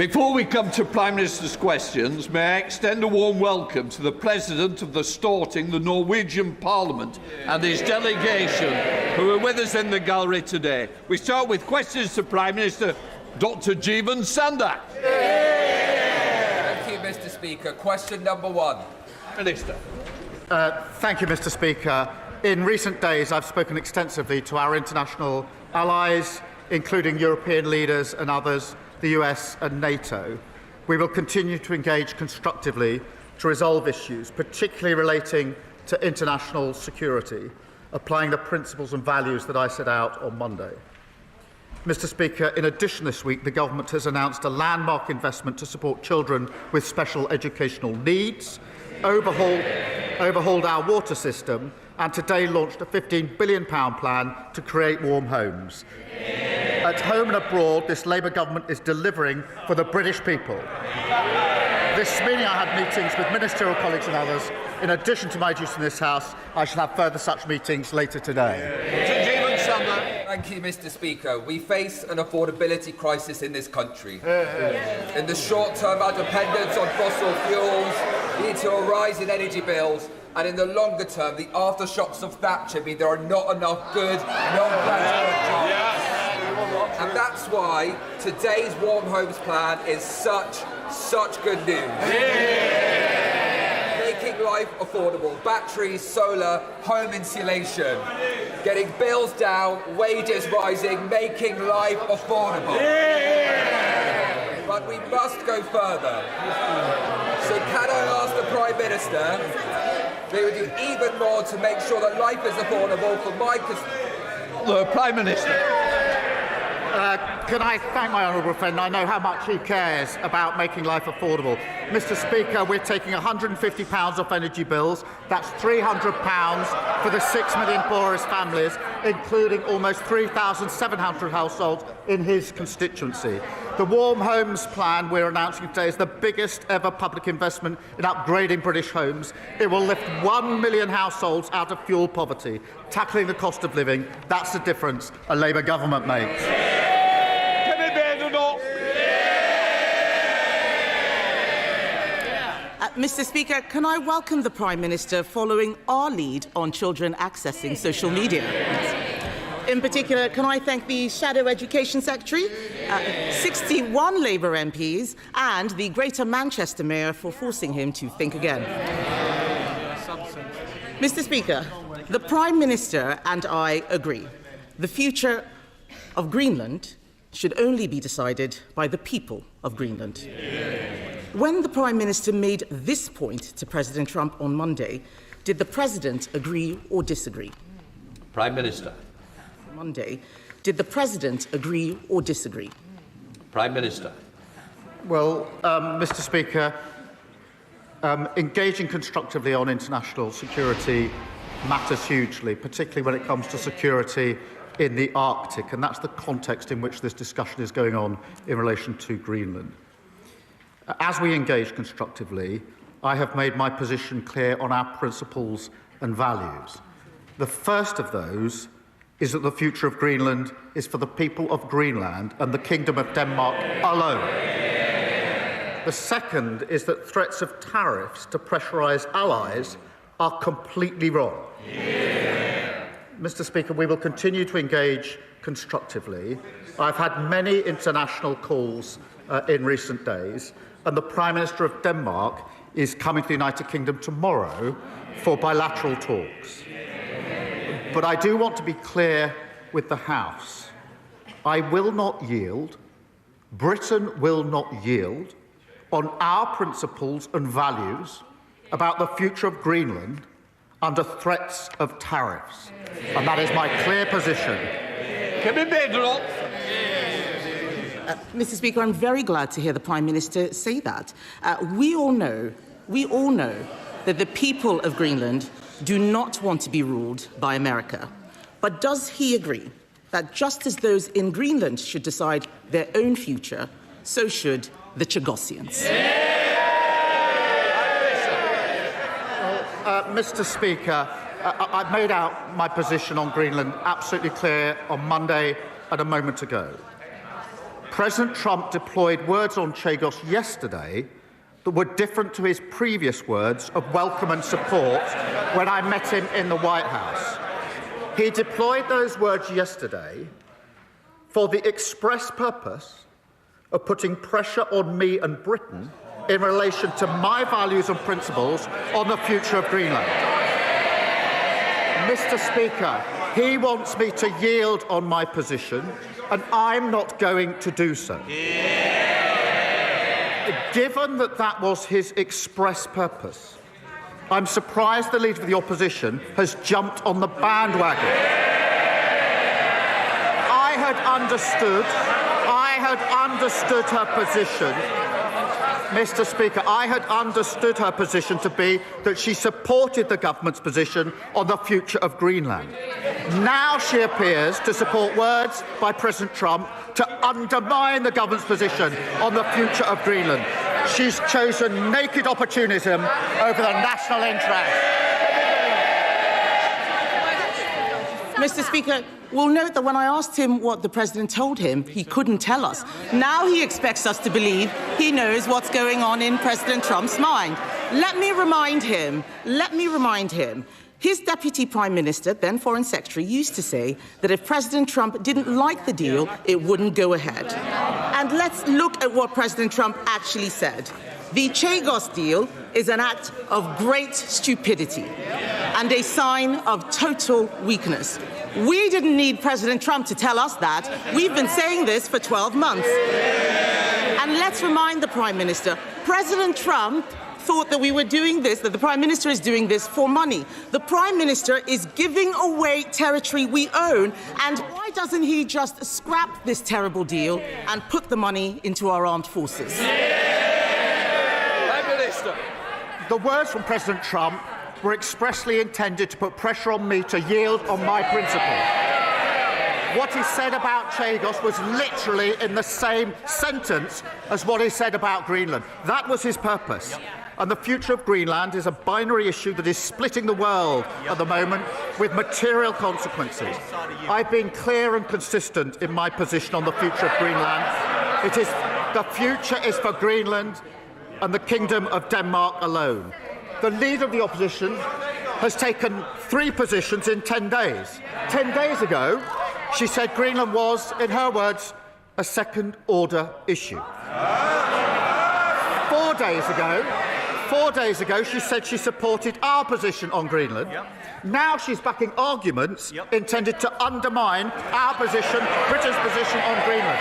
Before we come to Prime Minister's questions, may I extend a warm welcome to the President of the Storting, the Norwegian Parliament, and his delegation, who are with us in the gallery today. We start with questions to Prime Minister Dr. Jeevan Sanda. Thank you, Mr. Speaker. Question number 1. Minister. Thank you, Mr. Speaker. In recent days, I've spoken extensively to our international allies, including European leaders and others, the US and NATO. We will continue to engage constructively to resolve issues, particularly relating to international security, applying the principles and values that I set out on Monday. Mr. Speaker, in addition this week, the government has announced a landmark investment to support children with special educational needs, overhauled our water system, and today launched a £15 billion plan to create warm homes. At home and abroad, this Labour government is delivering for the British people. This meeting I had meetings with ministerial colleagues and others. In addition to my duties in this House, I shall have further such meetings later today. Thank you, Mr. Speaker. We face an affordability crisis in this country. In the short term, our dependence on fossil fuels leads to a rise in energy bills, and in the longer term, the aftershocks of Thatcher mean there are not enough good non-graduate jobs. And that's why today's Warm Homes Plan is such good news. Making life affordable. Batteries, solar, home insulation. Getting bills down, wages rising, making life affordable. But we must go further. So can I ask the Prime Minister they would do even more to make sure that life is affordable for my the Prime Minister. Can I thank my honourable friend? I know how much he cares about making life affordable. Mr. Speaker, we're taking £150 off energy bills. That's £300 for the 6 million poorest families, including almost 3,700 households in his constituency. The Warm Homes Plan we're announcing today is the biggest ever public investment in upgrading British homes. It will lift 1 million households out of fuel poverty, tackling the cost of living. That's the difference a Labour government makes. Kemi Badenoch. Mr. Speaker, can I welcome the Prime Minister following our lead on children accessing social media? In particular, can I thank the Shadow Education Secretary, 61 Labour MPs and the Greater Manchester Mayor for forcing him to think again. Mr. Speaker, the Prime Minister and I agree. The future of Greenland should only be decided by the people of Greenland. When the Prime Minister made this point to President Trump on Monday, did the President agree or disagree? Prime Minister. Monday, did the President agree or disagree? Prime Minister. Well, Mr. Speaker, engaging constructively on international security matters hugely, particularly when it comes to security in the Arctic, and that's the context in which this discussion is going on in relation to Greenland. As we engage constructively, I have made my position clear on our principles and values. The first of those is that the future of Greenland is for the people of Greenland and the Kingdom of Denmark alone. The second is that threats of tariffs to pressurise allies are completely wrong. Mr. Speaker, we will continue to engage constructively. I've had many international calls in recent days, and the Prime Minister of Denmark is coming to the United Kingdom tomorrow for bilateral talks. But I do want to be clear with the House. I will not yield, Britain will not yield on our principles and values about the future of Greenland under threats of tariffs. And that is my clear position. Kemi Badenoch. Mr. Speaker, I'm very glad to hear the Prime Minister say that. We all know that the people of Greenland do not want to be ruled by America. But does he agree that just as those in Greenland should decide their own future, so should the Chagosians? Mr. Speaker, I've made out my position on Greenland absolutely clear on Monday and a moment ago. President Trump deployed words on Chagos yesterday that were different to his previous words of welcome and support when I met him in the White House. He deployed those words yesterday for the express purpose of putting pressure on me and Britain in relation to my values and principles on the future of Greenland. Mr. Speaker, he wants me to yield on my position, and I'm not going to do so. Given that that was his express purpose, I'm surprised the Leader of the Opposition has jumped on the bandwagon. I had understood her position, Mr. Speaker, I had understood her position to be that she supported the government's position on the future of Greenland. Now she appears to support words by President Trump to undermine the government's position on the future of Greenland. She's chosen naked opportunism over the national interest. Mr. Speaker, we'll note that when I asked him what the President told him, he couldn't tell us. Now he expects us to believe he knows what's going on in President Trump's mind. Let me remind him, his Deputy Prime Minister, then Foreign Secretary, used to say that if President Trump didn't like the deal, it wouldn't go ahead. And let's look at what President Trump actually said. The Chagos deal is an act of great stupidity and a sign of total weakness. We didn't need President Trump to tell us that. We've been saying this for 12 months. And let's remind the Prime Minister, President Trump thought that we were doing this, that the Prime Minister is doing this for money. The Prime Minister is giving away territory we own, and why doesn't he just scrap this terrible deal and put the money into our armed forces? Prime Minister. The words from President Trump were expressly intended to put pressure on me to yield on my principle. What he said about Chagos was literally in the same sentence as what he said about Greenland. That was his purpose. And the future of Greenland is a binary issue that is splitting the world at the moment with material consequences. I've been clear and consistent in my position on the future of Greenland. The future is for Greenland and the Kingdom of Denmark alone. The Leader of the Opposition has taken 3 positions in 10 days. 10 days ago, she said Greenland was, in her words, a second-order issue. 4 days ago, she said she supported our position on Greenland. Now she's backing arguments intended to undermine our position, Britain's position on Greenland.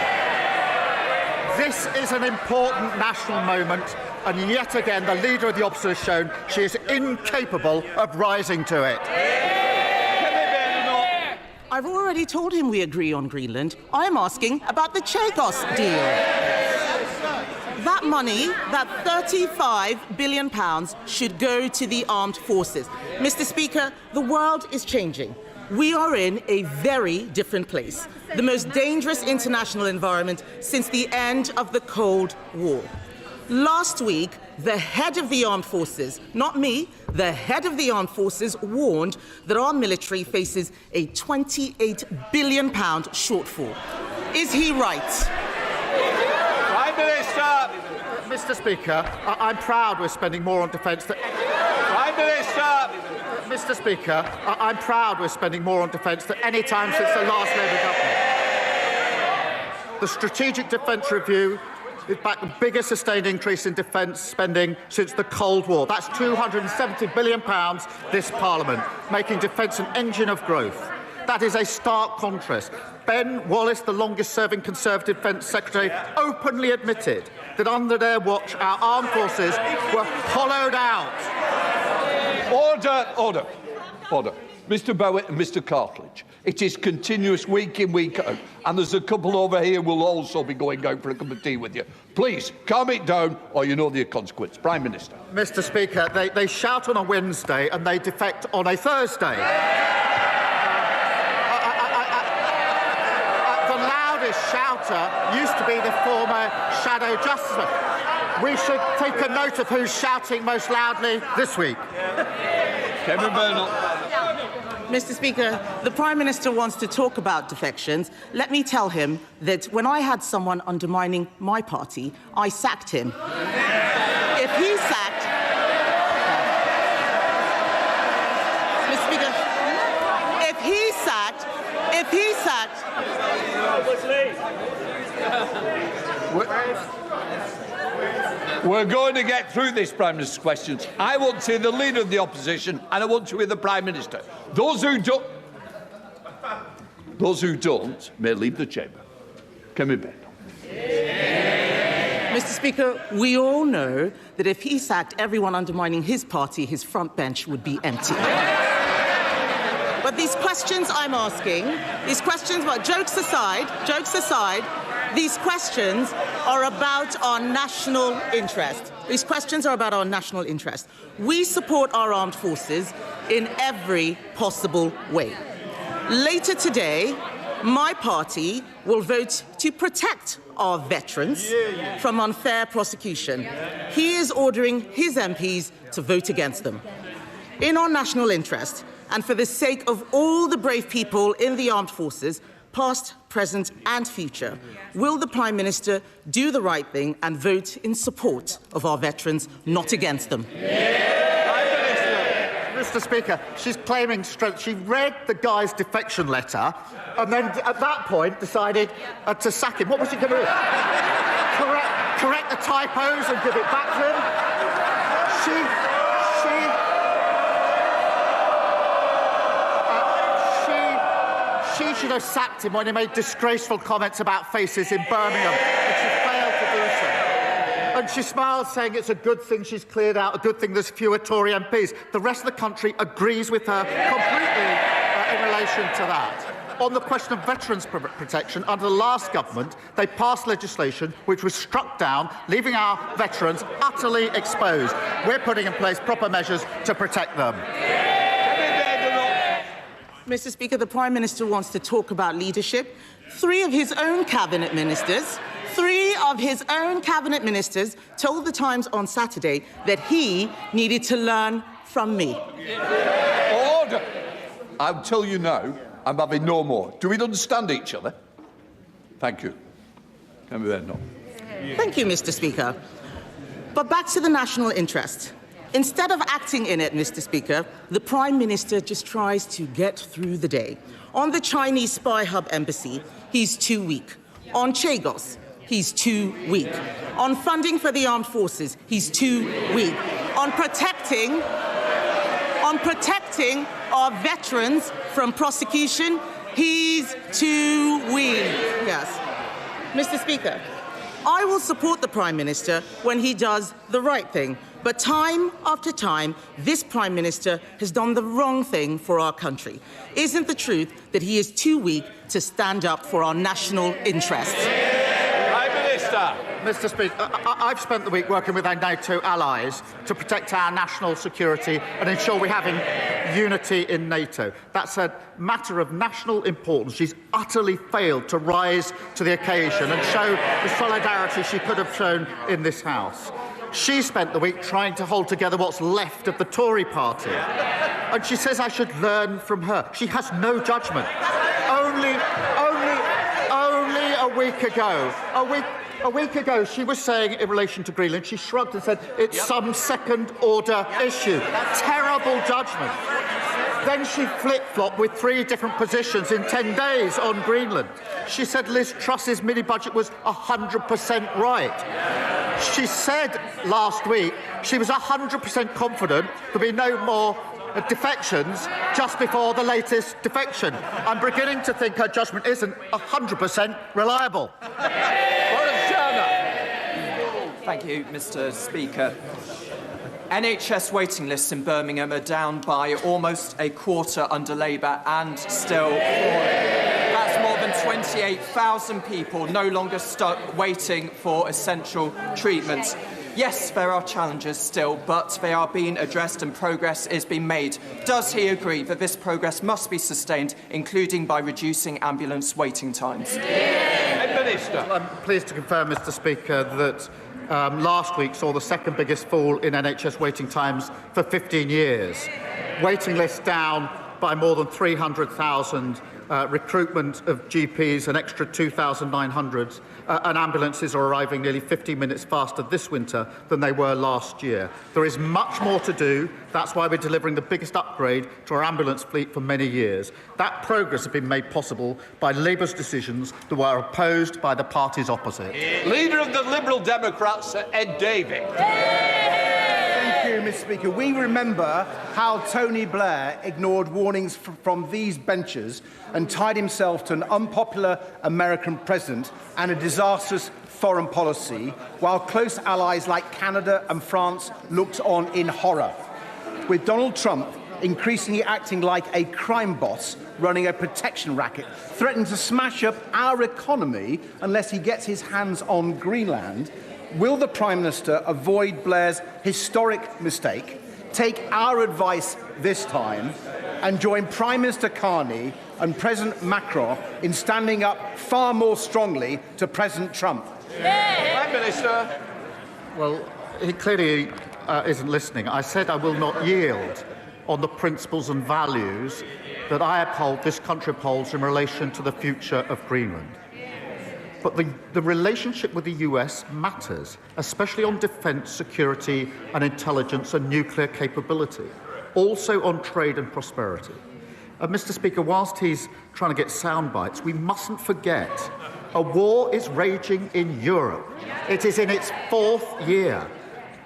This is an important national moment, and yet again the Leader of the Opposition has shown she is incapable of rising to it. I've already told him we agree on Greenland. I'm asking about the Chagos deal. That money, that £35 billion, should go to the armed forces. Mr. Speaker, the world is changing. We are in a very different place, the most dangerous international environment since the end of the Cold War. Last week, the head of the armed forces, not me, the head of the armed forces warned that our military faces a £28 billion shortfall. Is he right? Prime Minister. Mr. Speaker, I'm proud we're spending more on defence than... Prime Minister. Mr. Speaker, I'm proud we're spending more on defence than any time since the last Labour government. The Strategic Defence Review is back the biggest sustained increase in defence spending since the Cold War. That's £270 billion this Parliament, making defence an engine of growth. That is a stark contrast. Ben Wallace, the longest-serving Conservative Defence Secretary, openly admitted that under their watch our armed forces were hollowed out. Order. Mr. Bowitt and Mr. Cartledge, it is continuous week in, week out, and there's a couple over here who will also be going out for a cup of tea with you. Please, calm it down, or you know the consequence. Prime Minister. Mr. Speaker, they shout on a Wednesday and they defect on a Thursday. The loudest shouter used to be the former Shadow Justice. We should take a note of who's shouting most loudly this week. Kemi Badenoch. Mr. Speaker, the Prime Minister wants to talk about defections. Let me tell him that when I had someone undermining my party, I sacked him. If he sacked... Mr. Speaker, if he sacked... We're going to get through this Prime Minister's questions. I want to hear the Leader of the Opposition and I want to hear the Prime Minister. Those who don't may leave the chamber. Kemi Badenoch. Mr. Speaker, we all know that if he sacked everyone undermining his party, his front bench would be empty. But these questions I'm asking, these questions, well, jokes aside, these questions are about our national interest. These questions are about our national interest. We support our armed forces in every possible way. Later today, my party will vote to protect our veterans from unfair prosecution. He is ordering his MPs to vote against them. In our national interest, and for the sake of all the brave people in the armed forces, past, present and future, will the Prime Minister do the right thing and vote in support of our veterans, not against them? Mr. Speaker, she's claiming stroke. She read the guy's defection letter and then at that point decided to sack him. What was she going to do? Correct the typos and give it back to him? She should have sacked him when he made disgraceful comments about faces in Birmingham, and she failed to do so. And she smiles, saying it's a good thing she's cleared out, a good thing there's fewer Tory MPs. The rest of the country agrees with her completely in relation to that. On the question of veterans' protection, under the last government, they passed legislation which was struck down, leaving our veterans utterly exposed. We're putting in place proper measures to protect them. Mr. Speaker, the Prime Minister wants to talk about leadership. Three of his own cabinet ministers told the Times on Saturday that he needed to learn from me. Order! I'll tell you now, I'm having no more. Do we understand each other? Thank you. Kemi Badenoch. Thank you, Mr. Speaker. But back to the national interest. Instead of acting in it, Mr. Speaker, the Prime Minister just tries to get through the day. On the Chinese spy hub embassy, he's too weak. On Chagos, he's too weak. On funding for the armed forces, he's too weak. On protecting our veterans from prosecution, he's too weak. Yes. Mr. Speaker, I will support the Prime Minister when he does the right thing. But time after time, this Prime Minister has done the wrong thing for our country. Isn't the truth that he is too weak to stand up for our national interests? Prime Minister. Mr. Speaker, I've spent the week working with our NATO allies to protect our national security and ensure we're having unity in NATO. That's a matter of national importance. She's utterly failed to rise to the occasion and show the solidarity she could have shown in this House. She spent the week trying to hold together what's left of the Tory party. And she says I should learn from her. She has no judgment. Only a week ago, she was saying in relation to Greenland, she shrugged and said it's some second-order issue. Terrible judgment. Then she flip-flopped with 3 different positions in 10 days on Greenland. She said Liz Truss's mini-budget was 100% right. She said last week she was 100% confident there'll be no more defections just before the latest defection. I'm beginning to think her judgment isn't 100% reliable. Thank you, Mr. Speaker. NHS waiting lists in Birmingham are down by almost a quarter under Labour and still falling. That's more than 28,000 people no longer stuck waiting for essential treatment. Yes, there are challenges still, but they are being addressed and progress is being made. Does he agree that this progress must be sustained, including by reducing ambulance waiting times? Minister. I'm pleased to confirm, Mr. Speaker, that last week saw the second biggest fall in NHS waiting times for 15 years. Waiting lists down by more than 300,000, recruitment of GPs, an extra 2,900, and ambulances are arriving nearly 50 minutes faster this winter than they were last year. There is much more to do. That's why we're delivering the biggest upgrade to our ambulance fleet for many years. That progress has been made possible by Labour's decisions that were opposed by the parties opposite. Leader of the Liberal Democrats, Ed Davey. Thank you, Mr. Speaker. We remember how Tony Blair ignored warnings from these benches and tied himself to an unpopular American president and a disastrous foreign policy, while close allies like Canada and France looked on in horror. With Donald Trump increasingly acting like a crime boss running a protection racket, threatening to smash up our economy unless he gets his hands on Greenland, will the Prime Minister avoid Blair's historic mistake, take our advice this time, and join Prime Minister Carney and President Macron in standing up far more strongly to President Trump? Prime Minister. Well, he clearly isn't listening. I said I will not yield on the principles and values that I uphold, this country upholds, in relation to the future of Greenland. But the relationship with the US matters, especially on defence, security and intelligence and nuclear capability, also on trade and prosperity. Mr. Speaker, whilst he's trying to get sound bites, we mustn't forget a war is raging in Europe. It is in its 4th year.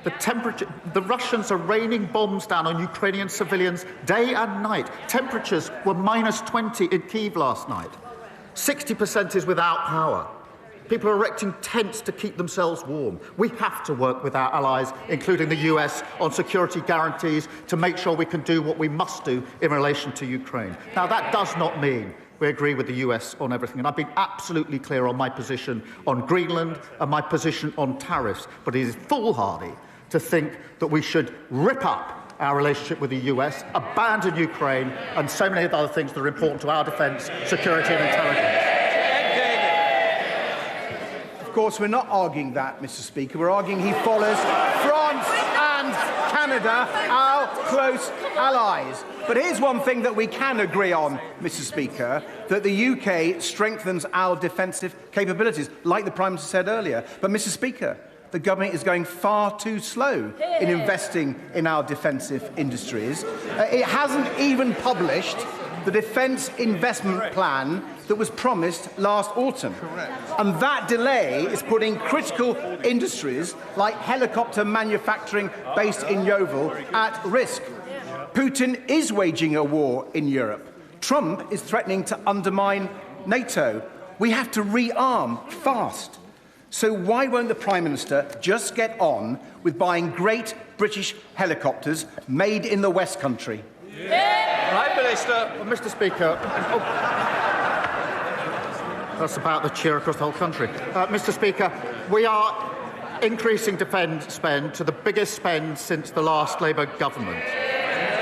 The Russians are raining bombs down on Ukrainian civilians day and night. Temperatures were -20 in Kyiv last night. 60% is without power. People are erecting tents to keep themselves warm. We have to work with our allies, including the US, on security guarantees to make sure we can do what we must do in relation to Ukraine. Now, that does not mean we agree with the US on everything, and I've been absolutely clear on my position on Greenland and my position on tariffs, but it is foolhardy to think that we should rip up our relationship with the US, abandon Ukraine, and so many other things that are important to our defence, security and intelligence. Of course, we're not arguing that, Mr. Speaker. We're arguing he follows France and Canada, our close allies. But here's one thing that we can agree on, Mr. Speaker, that the UK strengthens our defensive capabilities, like the Prime Minister said earlier. But, Mr. Speaker, the government is going far too slow in investing in our defensive industries. It hasn't even published the defence investment plan that was promised last autumn. And that delay is putting critical industries like helicopter manufacturing based in Yeovil at risk. Putin is waging a war in Europe. Trump is threatening to undermine NATO. We have to rearm fast. So why won't the Prime Minister just get on with buying great British helicopters made in the West Country? Prime Minister. Well, Mr. Speaker, that's about the cheer across the whole country. Mr. Speaker, we are increasing defence spend to the biggest spend since the last Labour government.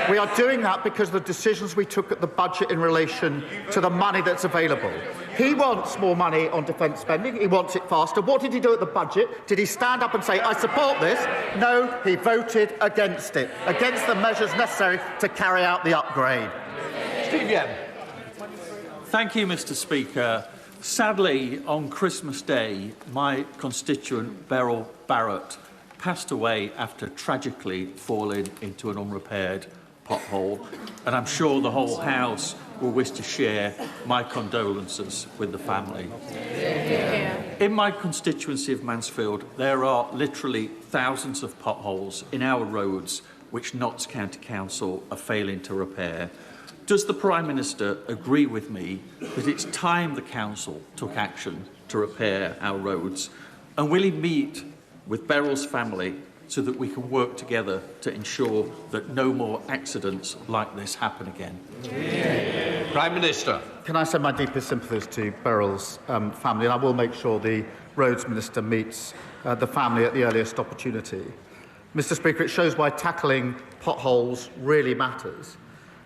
We are doing that because of the decisions we took at the budget in relation to the money that's available. He wants more money on defence spending. He wants it faster. What did he do at the budget? Did he stand up and say, I support this? No, he voted against it, against the measures necessary to carry out the upgrade. Steve Yem. Thank you, Mr. Speaker. Sadly, on Christmas Day, my constituent Beryl Barrett passed away after tragically falling into an unrepaired pothole, and I'm sure the whole House will wish to share my condolences with the family. In my constituency of Mansfield, there are literally thousands of potholes in our roads which Notts County Council are failing to repair. Does the Prime Minister agree with me that it's time the Council took action to repair our roads? And will he meet with Beryl's family so that we can work together to ensure that no more accidents like this happen again? Prime Minister. Can I send my deepest sympathies to Beryl's family, and I will make sure the Roads Minister meets the family at the earliest opportunity. Mr. Speaker, it shows why tackling potholes really matters.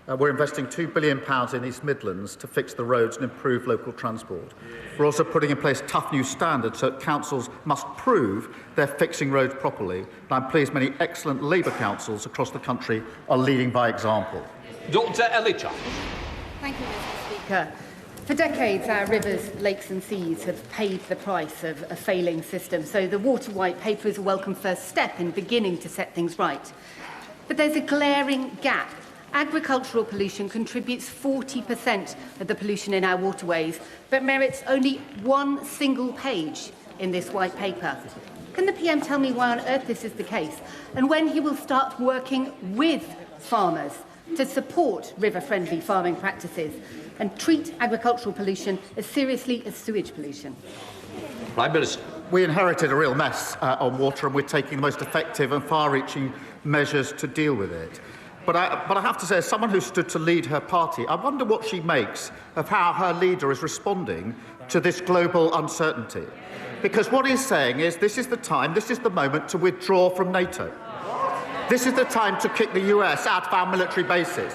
We're investing £2 billion in East Midlands to fix the roads and improve local transport. We're also putting in place tough new standards so that councils must prove they're fixing roads properly. And I'm pleased many excellent Labour councils across the country are leading by example. Dr Elijah. Thank you, Mr. Speaker. For decades, our rivers, lakes and seas have paid the price of a failing system, so the Water White Paper is a welcome first step in beginning to set things right. But there's a glaring gap. Agricultural pollution contributes 40% of the pollution in our waterways, but merits only one single page in this White Paper. Can the PM tell me why on earth this is the case, and when he will start working with farmers to support river-friendly farming practices and treat agricultural pollution as seriously as sewage pollution? Prime Minister. We inherited a real mess on water, and we're taking the most effective and far-reaching measures to deal with it. But I have to say, as someone who stood to lead her party, I wonder what she makes of how her leader is responding to this global uncertainty. Because what he's saying is this is the time, this is the moment to withdraw from NATO. This is the time to kick the US out of our military bases.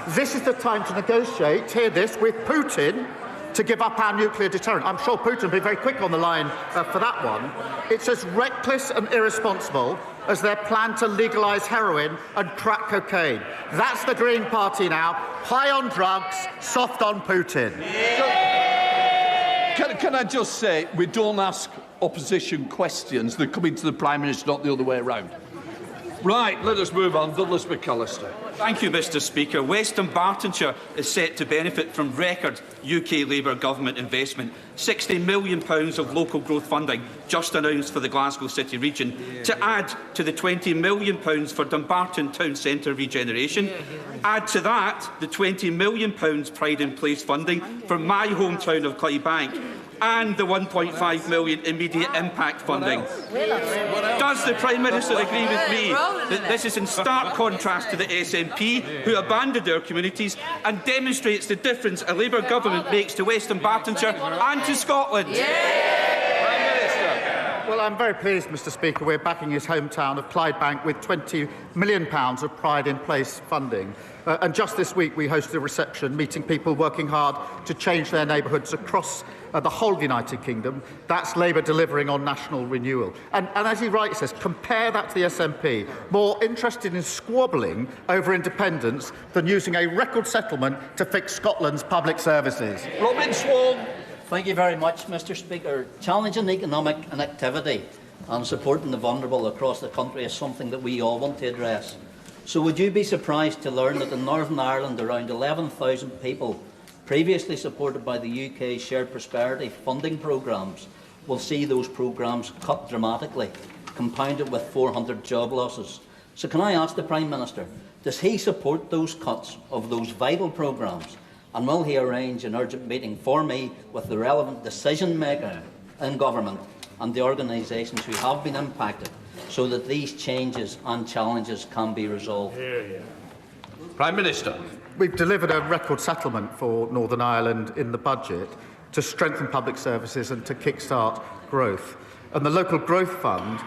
This is the time to negotiate, hear this, with Putin to give up our nuclear deterrent. I'm sure Putin will be very quick on the line for that one. It's as reckless and irresponsible as their plan to legalise heroin and crack cocaine. That's the Green Party now, high on drugs, soft on Putin. Can I just say, we don't ask opposition questions. They're coming to the Prime Minister, not the other way around. Right, let us move on. Douglas McAllister. Thank you, Mr. Speaker. West Dunbartonshire is set to benefit from record UK Labour government investment. £60 million of local growth funding just announced for the Glasgow City region, to add to the £20 million for Dumbarton Town Centre regeneration. Add to that the £20 million Pride in Place funding for my hometown of Clydebank, and the £1.5 million immediate impact funding. Does the Prime Minister agree with me that this is in stark contrast to the SNP, who abandoned our communities, and demonstrates the difference a Labour government makes to West Dunbartonshire and to Scotland? Well, I'm very pleased, Mr. Speaker, we're backing his hometown of Clydebank with £20 million of Pride in Place funding. And just this week we hosted a reception meeting people working hard to change their neighbourhoods across the whole of the United Kingdom. That's Labour delivering on national renewal. And as he rightly says, compare that to the SNP, more interested in squabbling over independence than using a record settlement to fix Scotland's public services. Robin Swan. Thank you very much, Mr. Speaker. Challenging economic inactivity and supporting the vulnerable across the country is something that we all want to address. So would you be surprised to learn that in Northern Ireland around 11,000 people previously supported by the UK's Shared Prosperity funding programmes will see those programmes cut dramatically, compounded with 400 job losses? So can I ask the Prime Minister, does he support those cuts of those vital programmes? And will he arrange an urgent meeting for me with the relevant decision-maker in government and the organisations who have been impacted, so that these changes and challenges can be resolved? Prime Minister. We've delivered a record settlement for Northern Ireland in the budget to strengthen public services and to kick-start growth. And the Local Growth Fund,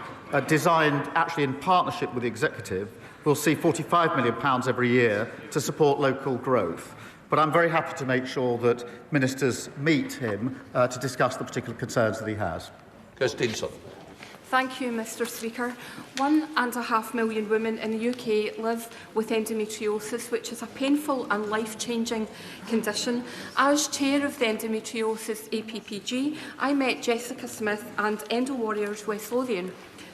designed actually in partnership with the Executive, will see £45 million every year to support local growth. But I'm very happy to make sure that ministers meet him to discuss the particular concerns that he has. Kirsten Sutton. Thank you, Mr. Speaker. 1.5 million women in the UK live with endometriosis, which is a painful and life-changing condition. As chair of the Endometriosis APPG, I met Jessica Smith and Endo Warriors West Lothian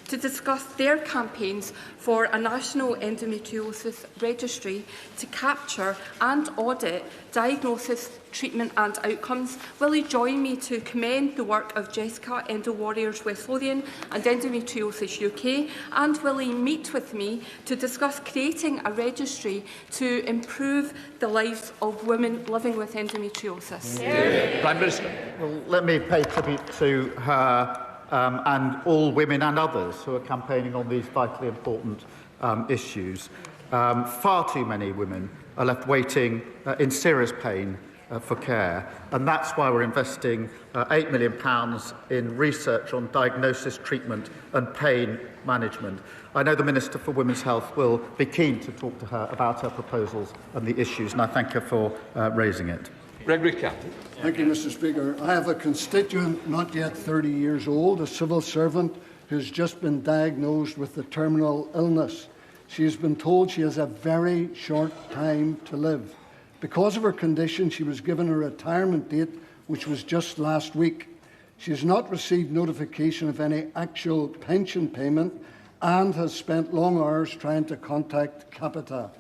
to discuss their campaigns for a national endometriosis registry to capture and audit diagnosis, treatment and outcomes. Will he join me to commend the work of Jessica, Endo Warriors West Lothian and Endometriosis UK, and will he meet with me to discuss creating a registry to improve the lives of women living with endometriosis? Prime Minister. Well, let me pay tribute to her and all women and others who are campaigning on these vitally important issues. Far too many women are left waiting in serious pain for care, and that's why we're investing £8 million in research on diagnosis, treatment and pain management. I know the Minister for Women's Health will be keen to talk to her about her proposals and the issues, and I thank her for raising it. Gregory Campbell. Thank you, Mr. Speaker. I have a constituent, not yet 30 years old, a civil servant who's just been diagnosed with a terminal illness. She has been told she has a very short time to live. Because of her condition, she was given a retirement date, which was just last week. She has not received notification of any actual pension payment and has spent long hours trying to contact Capita.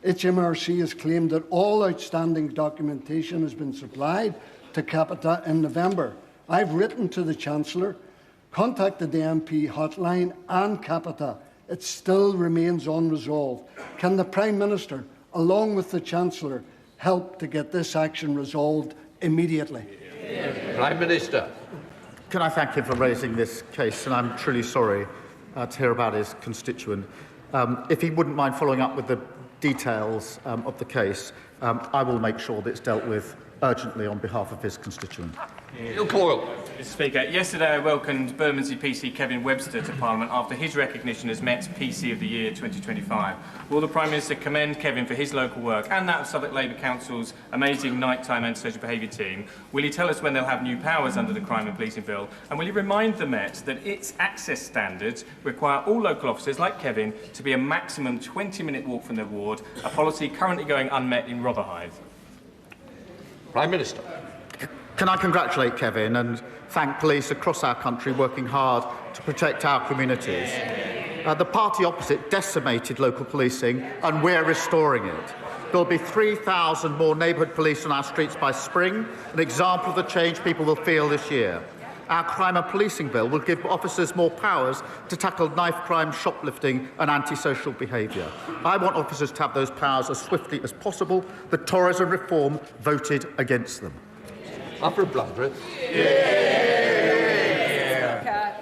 HMRC has claimed that all outstanding documentation has been supplied to Capita in November. I've written to the Chancellor, contacted the MP hotline and Capita. It still remains unresolved. Can the Prime Minister, along with the Chancellor, help to get this action resolved immediately? Prime Minister. Can I thank him for raising this case, and I'm truly sorry to hear about his constituent. If he wouldn't mind following up with the details of the case, I will make sure that it's dealt with urgently on behalf of his constituent. Mr. Speaker, yesterday I welcomed Bermondsey PC Kevin Webster to Parliament after his recognition as Met's PC of the Year 2025. Will the Prime Minister commend Kevin for his local work and that of Southwark Labour Council's amazing nighttime antisocial behaviour team? Will he tell us when they'll have new powers under the Crime and Policing Bill? And will he remind the Met that its access standards require all local officers like Kevin to be a maximum 20-minute walk from their ward, a policy currently going unmet in Rotherhithe? Prime Minister. Can I congratulate Kevin and thank police across our country working hard to protect our communities? The party opposite decimated local policing and we're restoring it. There'll be 3,000 more neighbourhood police on our streets by spring, an example of the change people will feel this year. Our Crime and Policing Bill will give officers more powers to tackle knife crime, shoplifting and antisocial behaviour. I want officers to have those powers as swiftly as possible. The Tories and Reform voted against them.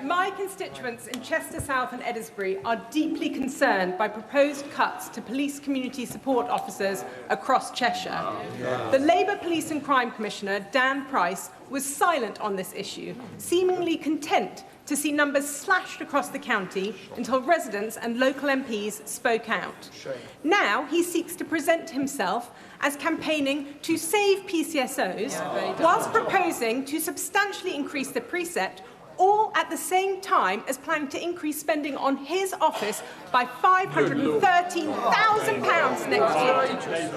My constituents in Chester South and Eddisbury are deeply concerned by proposed cuts to police community support officers across Cheshire. The Labour Police and Crime Commissioner, Dan Price, was silent on this issue, seemingly content to see numbers slashed across the county until residents and local MPs spoke out. Now he seeks to present himself as campaigning to save PCSOs, whilst proposing to substantially increase the precept, all at the same time as planning to increase spending on his office by £513,000 next year.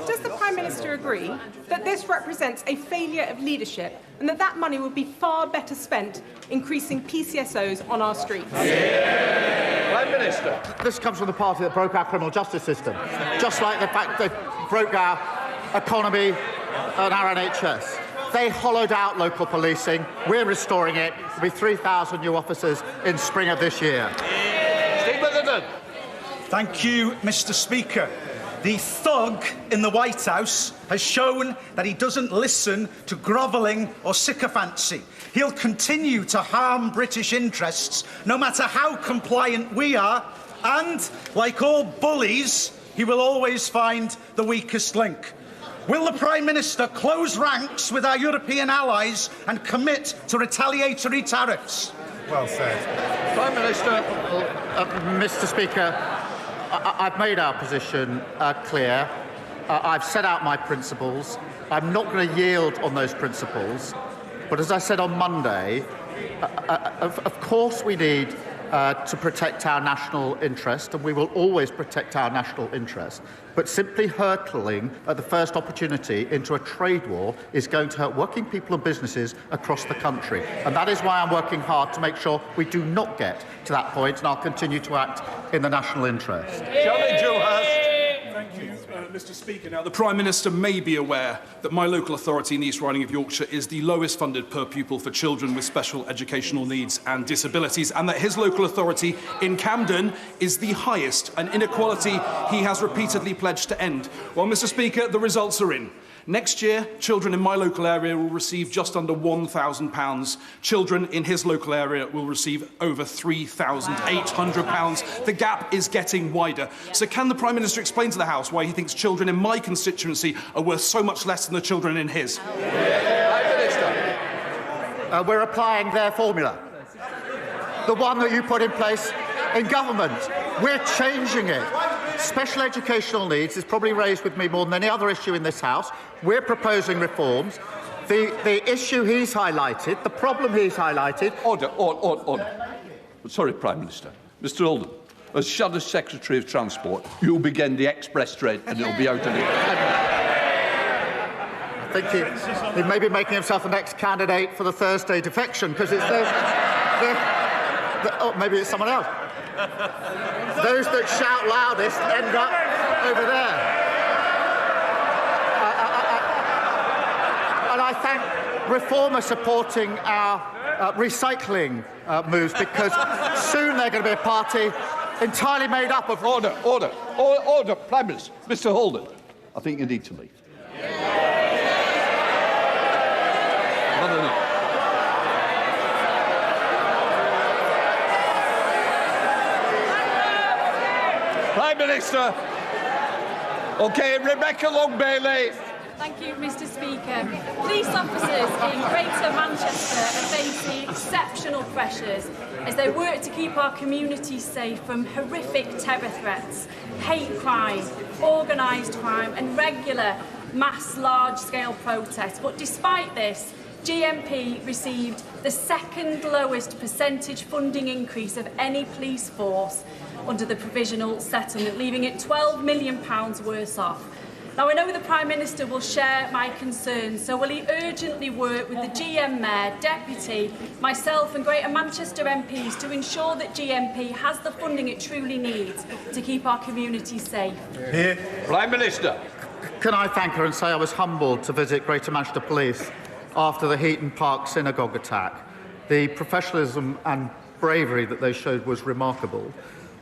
Does the Prime Minister agree that this represents a failure of leadership and that that money would be far better spent increasing PCSOs on our streets? Prime Minister. This comes from the party that broke our criminal justice system, just like the fact they broke our economy and our NHS. They hollowed out local policing. We're restoring it. There'll be 3,000 new officers in spring of this year. Thank you, Mr. Speaker. The thug in the White House has shown that he doesn't listen to grovelling or sycophancy. He'll continue to harm British interests, no matter how compliant we are, and, like all bullies, he will always find the weakest link. Will the Prime Minister close ranks with our European allies and commit to retaliatory tariffs? Well said. Prime Minister. Mr. Speaker, I've made our position clear. I've set out my principles. I'm not going to yield on those principles. But as I said on Monday, of course we need to protect our national interest, and we will always protect our national interest. But simply hurtling at the first opportunity into a trade war is going to hurt working people and businesses across the country. And that is why I'm working hard to make sure we do not get to that point, and I'll continue to act in the national interest. Thank you, Mr. Speaker. Now, the Prime Minister may be aware that my local authority in the East Riding of Yorkshire is the lowest funded per pupil for children with special educational needs and disabilities, and that his local authority in Camden is the highest, an inequality he has repeatedly pledged to end. Well, Mr. Speaker, the results are in. Next year, children in my local area will receive just under £1,000. Children in his local area will receive over £3,800. The gap is getting wider. So can the Prime Minister explain to the House why he thinks children in my constituency are worth so much less than the children in his? Prime Minister. We're applying their formula. The one that you put in place in government. We're changing it. Special educational needs is probably raised with me more than any other issue in this House. We're proposing reforms. The issue he's highlighted, the problem he's highlighted... Order. Sorry, Prime Minister. Mr Oldham. as Shadow Secretary of Transport, you'll begin the express train and it'll be out of it. I think he may be making himself the next candidate for the Thursday defection, because it's oh, maybe it's someone else. Those that shout loudest end up over there. And I thank Reform supporting our recycling moves, because soon they're going to be a party entirely made up of... Order, Prime Minister. Mr Holden, I think you need to leave. No. Prime Minister. OK, Rebecca Long-Bailey. Thank you, Mr Speaker. Police officers in Greater Manchester are facing exceptional pressures as they work to keep our communities safe from horrific terror threats, hate crime, organised crime and regular mass large-scale protests. But despite this, GMP received the second lowest percentage funding increase of any police force under the provisional settlement, leaving it £12 million worse off. Now, I know the Prime Minister will share my concerns, so will he urgently work with the GM Mayor, Deputy, myself and Greater Manchester MPs to ensure that GMP has the funding it truly needs to keep our communities safe? Here. Prime Minister. Can I thank her and say I was humbled to visit Greater Manchester Police after the Heaton Park synagogue attack. The professionalism and bravery that they showed was remarkable.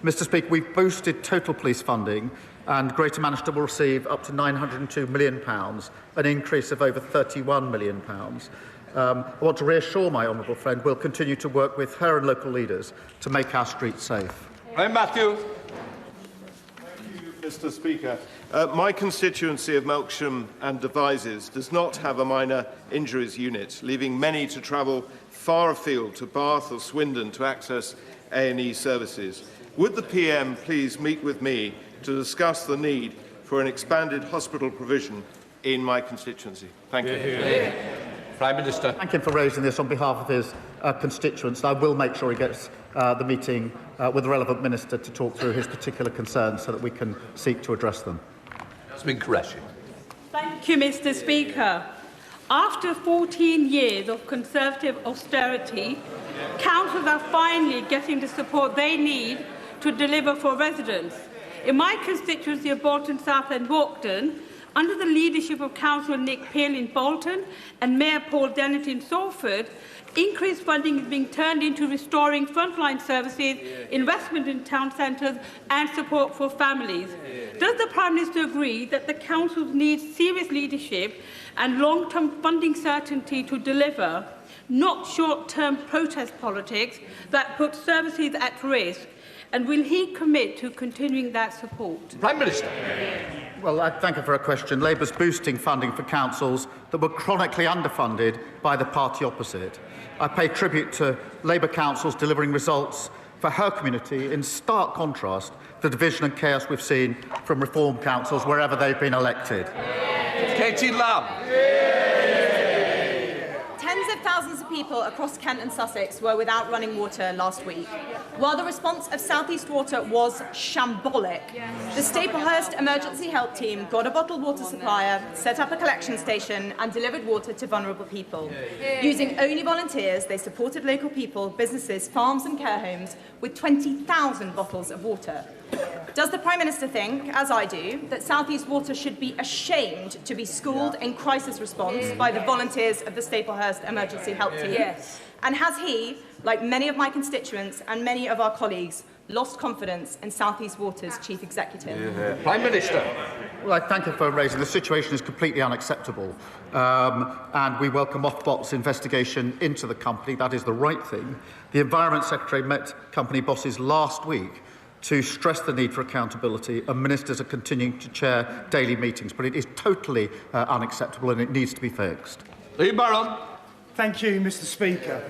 Mr Speaker, we've boosted total police funding, and Greater Manchester will receive up to £902 million, an increase of over £31 million. I want to reassure my honourable friend we'll continue to work with her and local leaders to make our streets safe. Matthew. Thank you, Mr Speaker. My constituency of Melksham and Devizes does not have a minor injuries unit, leaving many to travel far afield to Bath or Swindon to access A&E services. Would the PM please meet with me to discuss the need for an expanded hospital provision in my constituency? Thank you. Prime Minister. Thank him for raising this on behalf of his constituents. I will make sure he gets the meeting with the relevant minister to talk through his particular concerns so that we can seek to address them. Jasmine Qureshi. Thank you, Mr Speaker. After 14 years of Conservative austerity, councils are finally getting the support they need to deliver for residents. In my constituency of Bolton South and Walkden, under the leadership of Councillor Nick Peel in Bolton and Mayor Paul Dennett in Salford, increased funding is being turned into restoring frontline services, investment in town centres and support for families. Does the Prime Minister agree that the councils need serious leadership and long-term funding certainty to deliver, not short-term protest politics that put services at risk? And will he commit to continuing that support? Prime Minister. Well, I thank her for her question. Labour's boosting funding for councils that were chronically underfunded by the party opposite. I pay tribute to Labour councils delivering results for her community in stark contrast to the division and chaos we've seen from Reform councils wherever they've been elected. Katie Lamb. Tens of thousands of people across Kent and Sussex were without running water last week. While the response of South East Water was shambolic, the Staplehurst Emergency Help Team got a bottled water supplier, set up a collection station and delivered water to vulnerable people. Using only volunteers, they supported local people, businesses, farms and care homes with 20,000 bottles of water. Does the Prime Minister think, as I do, that South East Water should be ashamed to be schooled in crisis response by the volunteers of the Staplehurst Emergency Help Team? Yes. And has he, like many of my constituents and many of our colleagues, lost confidence in South East Water's Chief Executive? Prime Minister. Well, I thank you for raising. The situation is completely unacceptable, and we welcome Ofbot's investigation into the company. That is the right thing. The Environment Secretary met company bosses last week to stress the need for accountability, and ministers are continuing to chair daily meetings. But it is totally unacceptable and it needs to be fixed. Lee Barron. Thank you, Mr Speaker.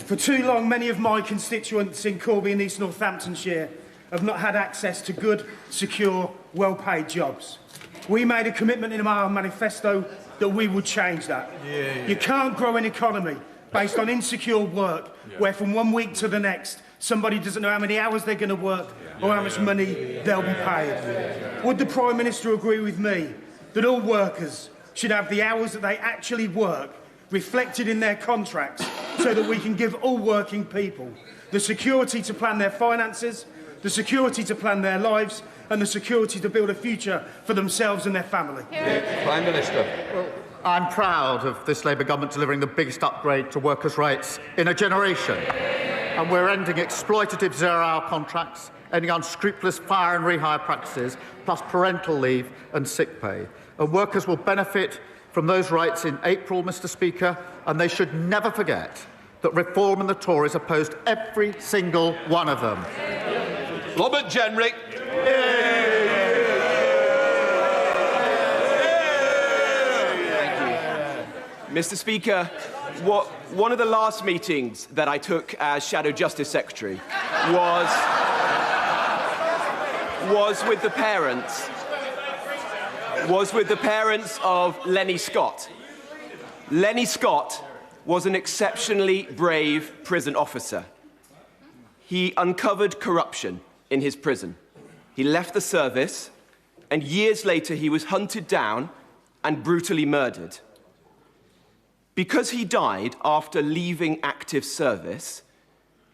For too long, many of my constituents in Corby and East Northamptonshire have not had access to good, secure, well-paid jobs. We made a commitment in our manifesto that we would change that. You can't grow an economy based on insecure work where from one week to the next Somebody doesn't know how many hours they're going to work or how much money they'll be paid. Would the Prime Minister agree with me that all workers should have the hours that they actually work reflected in their contracts so that we can give all working people the security to plan their finances, the security to plan their lives and the security to build a future for themselves and their family? Prime Minister. Well, I'm proud of this Labour government delivering the biggest upgrade to workers' rights in a generation. And we're ending exploitative zero-hour contracts, ending unscrupulous fire and rehire practices, plus parental leave and sick pay. And workers will benefit from those rights in April, Mr Speaker, and they should never forget that Reform and the Tories opposed every single one of them. Robert Jenrick. Mr Speaker, one of the last meetings that I took as Shadow Justice Secretary was with the parents of Lenny Scott. Lenny Scott was an exceptionally brave prison officer. He uncovered corruption in his prison. He left the service, and years later he was hunted down and brutally murdered. Because he died after leaving active service,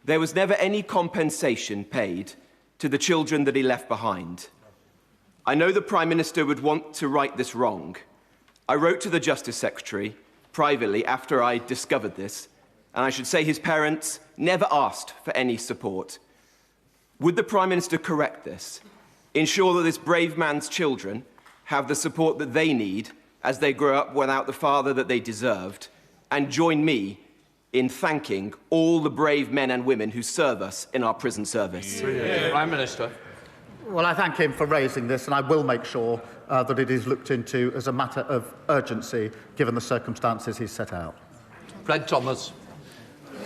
there was never any compensation paid to the children that he left behind. I know the Prime Minister would want to right this wrong. I wrote to the Justice Secretary privately after I discovered this, and I should say his parents never asked for any support. Would the Prime Minister correct this, ensure that this brave man's children have the support that they need as they grow up without the father that they deserved, and join me in thanking all the brave men and women who serve us in our prison service? Prime Minister. Well, I thank him for raising this, and I will make sure that it is looked into as a matter of urgency, given the circumstances he's set out. Fred Thomas.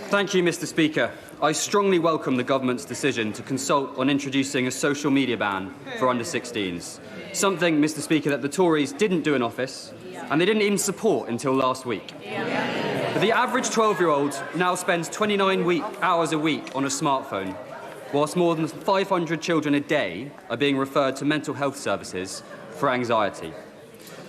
Thank you, Mr Speaker. I strongly welcome the government's decision to consult on introducing a social media ban for under-16s, something, Mr Speaker, that the Tories didn't do in office, and they didn't even support until last week. But the average 12-year-old now spends 29 hours a week on a smartphone, whilst more than 500 children a day are being referred to mental health services for anxiety.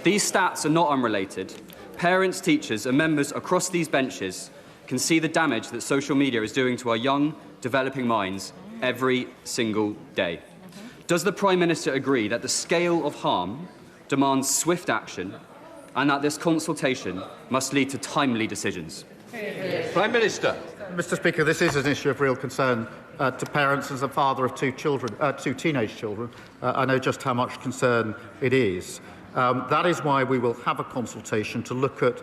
These stats are not unrelated. Parents, teachers and members across these benches can see the damage that social media is doing to our young, developing minds every single day. Does the Prime Minister agree that the scale of harm demands swift action and that this consultation must lead to timely decisions? Prime Minister. Mr Speaker, this is an issue of real concern to parents. As a father of two teenage children, I know just how much concern it is. That is why we will have a consultation to look at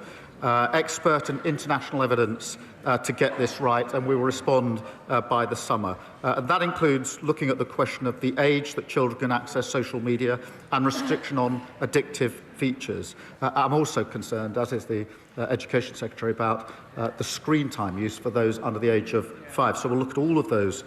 expert and international evidence to get this right, and we will respond by the summer. And that includes looking at the question of the age that children can access social media and restriction on addictive features. I'm also concerned, as is the Education Secretary, about the screen time use for those under the age of 5. So we'll look at all of those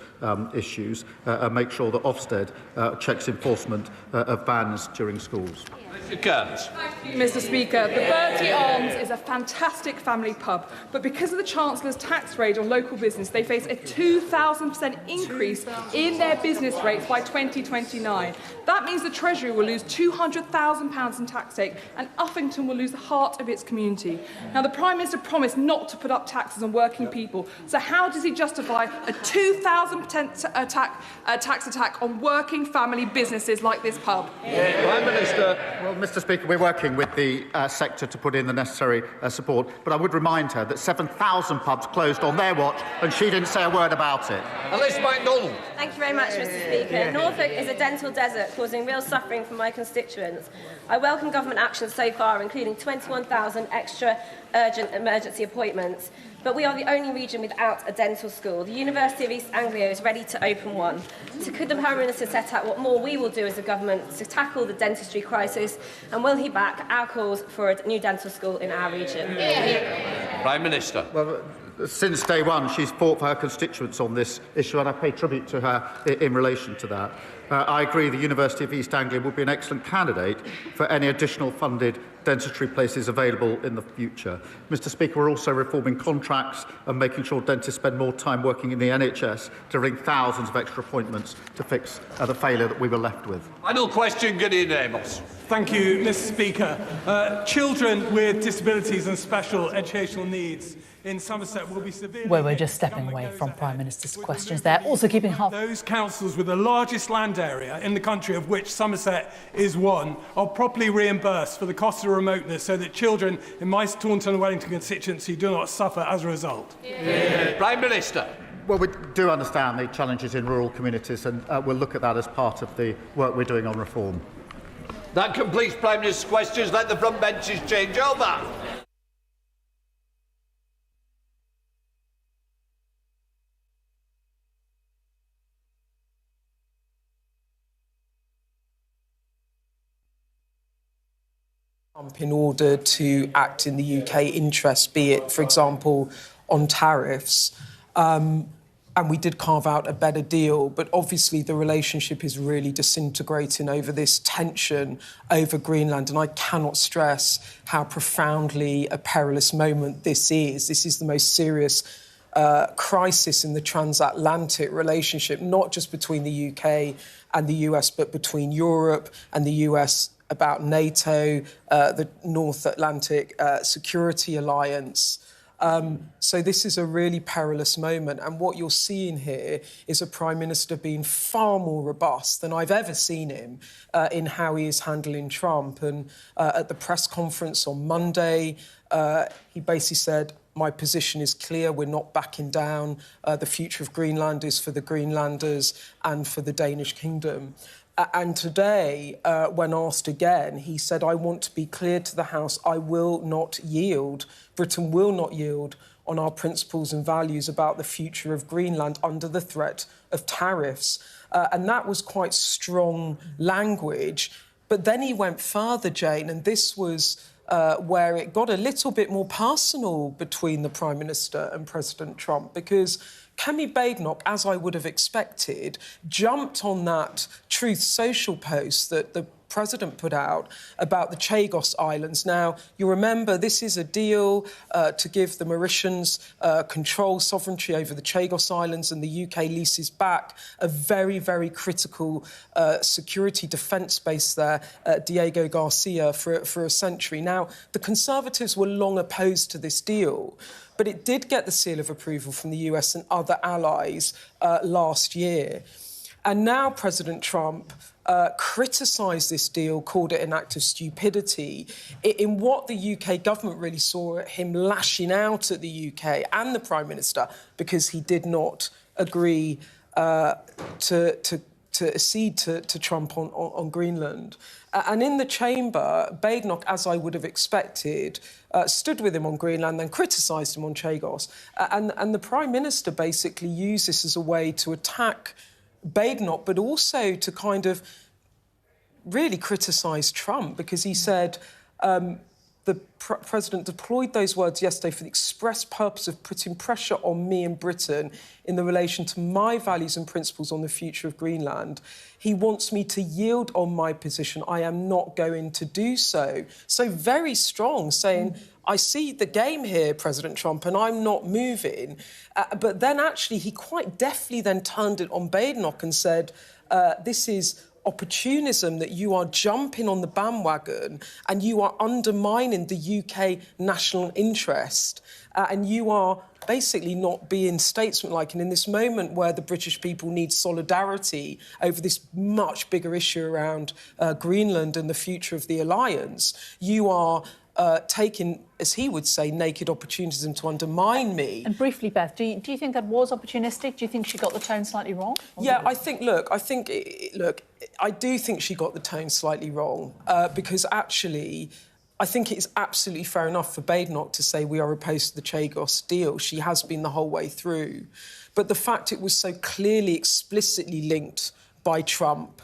issues and make sure that Ofsted checks enforcement of bans during schools. Mr Speaker, the Bertie Arms is a fantastic family pub, but because of the Chancellor's tax raid on local business, they face a 2,000% increase in their business rates by 2029. That means the Treasury will lose £200,000 in tax take, and Uffington will lose the heart of its community. Now, the Prime Minister promised not to put up taxes on working people, so how does he justify a 2,000% tax attack on working family businesses like this pub? Prime Minister. Well, Mr Speaker, we're working with the sector to put in the necessary support, but I would remind her that 7,000 pubs closed on their watch, and she didn't say a word about it. Alice MacDonald. Thank you very much, Mr Speaker. Norfolk is a dental desert, causing real suffering for my constituents. I welcome government action so far, including 21,000 extra urgent emergency appointments. But we are the only region without a dental school. The University of East Anglia is ready to open one. So could the Prime Minister set out what more we will do as a government to tackle the dentistry crisis, and will he back our calls for a new dental school in our region? Prime Minister. Well, since day one, she's fought for her constituents on this issue, and I pay tribute to her in relation to that. I agree the University of East Anglia would be an excellent candidate for any additional funded dentistry places available in the future. Mr Speaker, we're also reforming contracts and making sure dentists spend more time working in the NHS to ring thousands of extra appointments to fix the failure that we were left with. Final question, Gideon Amos. Thank you, Mr Speaker. Children with disabilities and special educational needs in Somerset will be severely... Well, we're just stepping away from Prime Minister's questions there. Also keeping half... Those councils with the largest land area in the country, of which Somerset is one, are properly reimbursed for the cost of remoteness so that children in my Taunton and Wellington constituency do not suffer as a result. Prime Minister. Well, we do understand the challenges in rural communities, and we'll look at that as part of the work we're doing on reform. That completes Prime Minister's questions. Let the front benches change over. In order to act in the UK interest, be it, for example, on tariffs. And we did carve out a better deal, but obviously the relationship is really disintegrating over this tension over Greenland. And I cannot stress how profoundly a perilous moment this is. This is the most serious crisis in the transatlantic relationship, not just between the UK and the US, but between Europe and the US, about NATO, the North Atlantic Security Alliance. So this is a really perilous moment. And what you're seeing here is a Prime Minister being far more robust than I've ever seen him in how he is handling Trump. And at the press conference on Monday, he basically said, my position is clear, we're not backing down. The future of Greenland is for the Greenlanders and for the Danish kingdom. And today, when asked again, he said, I want to be clear to the House, I will not yield. Britain will not yield on our principles and values about the future of Greenland under the threat of tariffs. And that was quite strong language. But then he went further, Jane, and this was where it got a little bit more personal between the Prime Minister and President Trump, because Kemi Badenoch, as I would have expected, jumped on that Truth Social post that the President put out about the Chagos Islands. Now, you remember this is a deal to give the Mauritians control, sovereignty over the Chagos Islands, and the UK leases back a very, very critical security defence base there, Diego Garcia, for a century. Now, the Conservatives were long opposed to this deal, but it did get the seal of approval from the US and other allies last year. And now President Trump criticised this deal, called it an act of stupidity, in what the UK government really saw him lashing out at the UK and the Prime Minister because he did not agree to accede to Trump on Greenland. And in the chamber, Badenoch, as I would have expected, stood with him on Greenland, then criticised him on Chagos. And the Prime Minister basically used this as a way to attack Badenoch, but also to kind of really criticise Trump, because he said the President deployed those words yesterday for the express purpose of putting pressure on me and Britain in the relation to my values and principles on the future of Greenland. He wants me to yield on my position. I am not going to do so. So very strong, saying, I see the game here, President Trump, and I'm not moving. But then actually he quite deftly then turned it on Badenoch and said, this is opportunism, that you are jumping on the bandwagon and you are undermining the UK national interest, and you are basically not being statesmanlike. And in this moment where the British people need solidarity over this much bigger issue around Greenland and the future of the alliance, you are taking, as he would say, naked opportunism to undermine me. And briefly, Beth, do you think that was opportunistic? Do you think she got the tone slightly wrong? Yeah, I think, I do think she got the tone slightly wrong, because actually, I think it's absolutely fair enough for Badenoch to say we are opposed to the Chagos deal. She has been the whole way through. But the fact it was so clearly, explicitly linked by Trump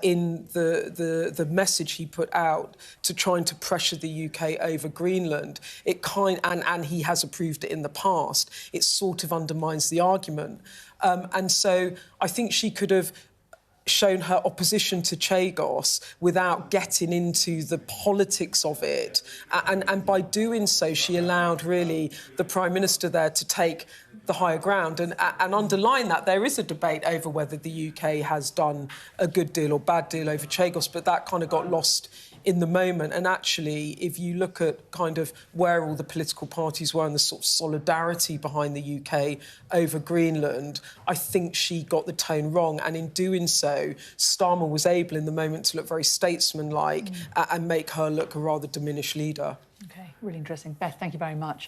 in the message he put out to trying to pressure the UK over Greenland, and he has approved it in the past, it sort of undermines the argument. And so I think she could have shown her opposition to Chagos without getting into the politics of it. And by doing so, she allowed, really, the Prime Minister there to take the higher ground and underline that there is a debate over whether the UK has done a good deal or bad deal over Chagos, but that kind of got lost in the moment. And actually, if you look at kind of where all the political parties were and the sort of solidarity behind the UK over Greenland, I think she got the tone wrong. And in doing so, Starmer was able in the moment to look very statesmanlike and make her look a rather diminished leader. OK, really interesting. Beth, thank you very much.